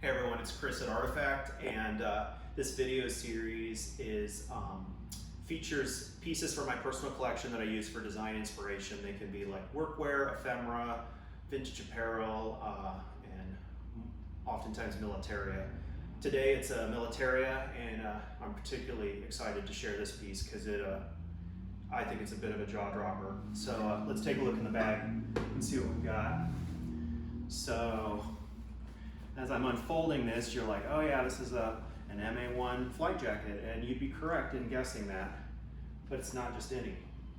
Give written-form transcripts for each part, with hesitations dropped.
Hey everyone, it's Chris at Artifact, and this video series features pieces from my personal collection that I use for design inspiration. They can be like workwear, ephemera, vintage apparel, and oftentimes militaria. Today it's a militaria, and I'm particularly excited to share this piece because I think it's a bit of a jaw dropper. So let's take a look in the bag and see what we've got. So, as I'm unfolding this, you're like, oh yeah, this is an MA-1 flight jacket, and you'd be correct in guessing that, but it's not just any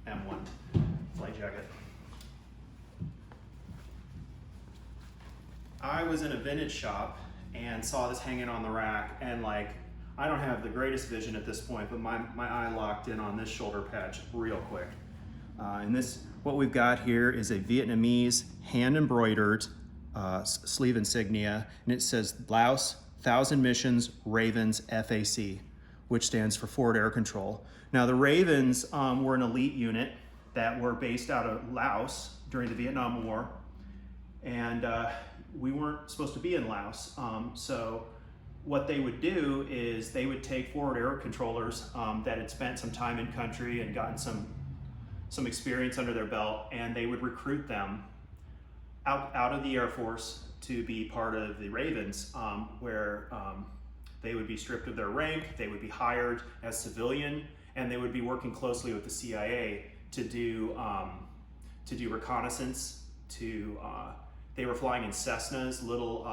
M1 flight jacket. I was in a vintage shop and saw this hanging on the rack, and like, I don't have the greatest vision at this point, but my eye locked in on this shoulder patch real quick. What we've got here is a Vietnamese hand-embroidered sleeve insignia, and it says Laos 1000 Missions Ravens FAC, which stands for Forward Air Control. Now the Ravens were an elite unit that were based out of Laos during the Vietnam War, and we weren't supposed to be in Laos. So what they would do is they would take forward air controllers that had spent some time in country and gotten some experience under their belt, and they would recruit them out of the Air Force to be part of the Ravens, where they would be stripped of their rank, they would be hired as civilian, and they would be working closely with the CIA to do reconnaissance. They were flying in Cessnas, little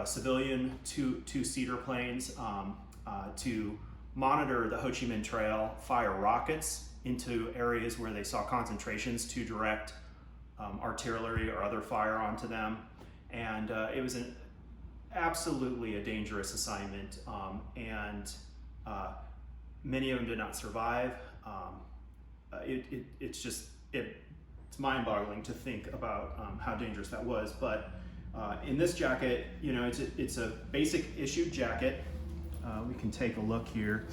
civilian two-seater planes, to monitor the Ho Chi Minh Trail, fire rockets into areas where they saw concentrations to direct artillery or other fire onto them. And it was absolutely a dangerous assignment, and many of them did not survive. It's mind-boggling to think about how dangerous that was. But in this jacket, you know, it's a basic issued jacket. We can take a look here.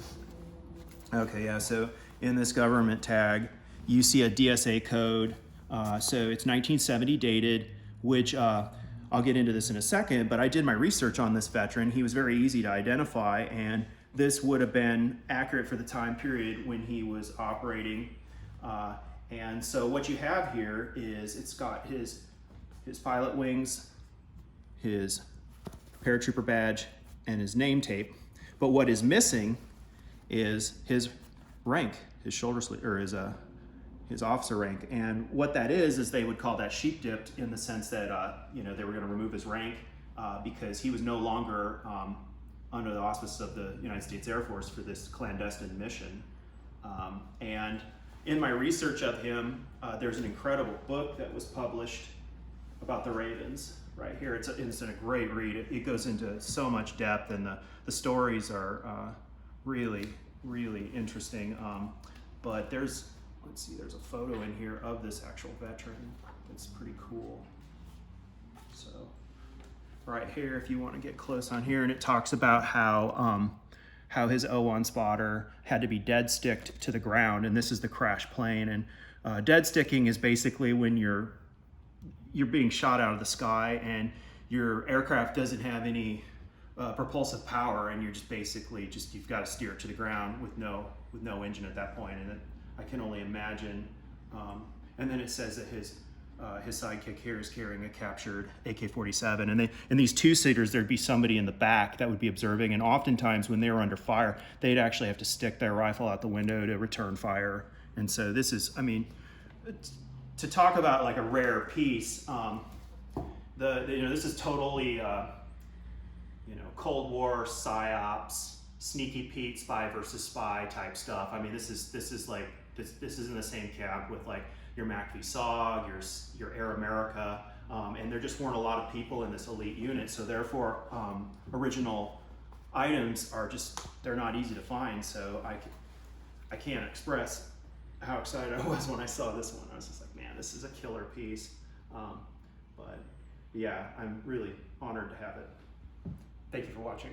Okay, yeah, so in this government tag, you see a DSA code. So it's 1970 dated, which I'll get into this in a second, but I did my research on this veteran. He was very easy to identify, and this would have been accurate for the time period when he was operating. And so what you have here is it's got his pilot wings, his paratrooper badge, and his name tape. But what is missing is his rank, his shoulder sleeve, or his officer rank. And what that is they would call that sheep dipped, in the sense that you know, they were going to remove his rank because he was no longer under the auspices of the United States Air Force for this clandestine mission. And in my research of him, there's an incredible book that was published about the Ravens right here. It's a great read. It goes into so much depth, and the stories are really, really interesting. But let's see, there's a photo in here of this actual veteran. It's pretty cool. So right here, if you want to get close on here, and it talks about how his O1 spotter had to be dead sticked to the ground, and this is the crash plane. And dead sticking is basically when you're being shot out of the sky and your aircraft doesn't have any propulsive power, and you're you've got to steer it to the ground with no engine at that point. And I can only imagine. And then it says that his sidekick here is carrying a captured AK-47, and in these two-seaters there'd be somebody in the back that would be observing, and oftentimes when they were under fire, they'd actually have to stick their rifle out the window to return fire. And so this is, I mean, to talk about like a rare piece, this is totally Cold War psyops, sneaky Pete, spy versus spy type stuff. I mean, this is in the same camp with like your MACV SOG, your Air America, and there just weren't a lot of people in this elite unit, so therefore original items they're not easy to find. So I can't express how excited I was when I saw this one. I was just like, man, this is a killer piece. But yeah, I'm really honored to have it. Thank you for watching.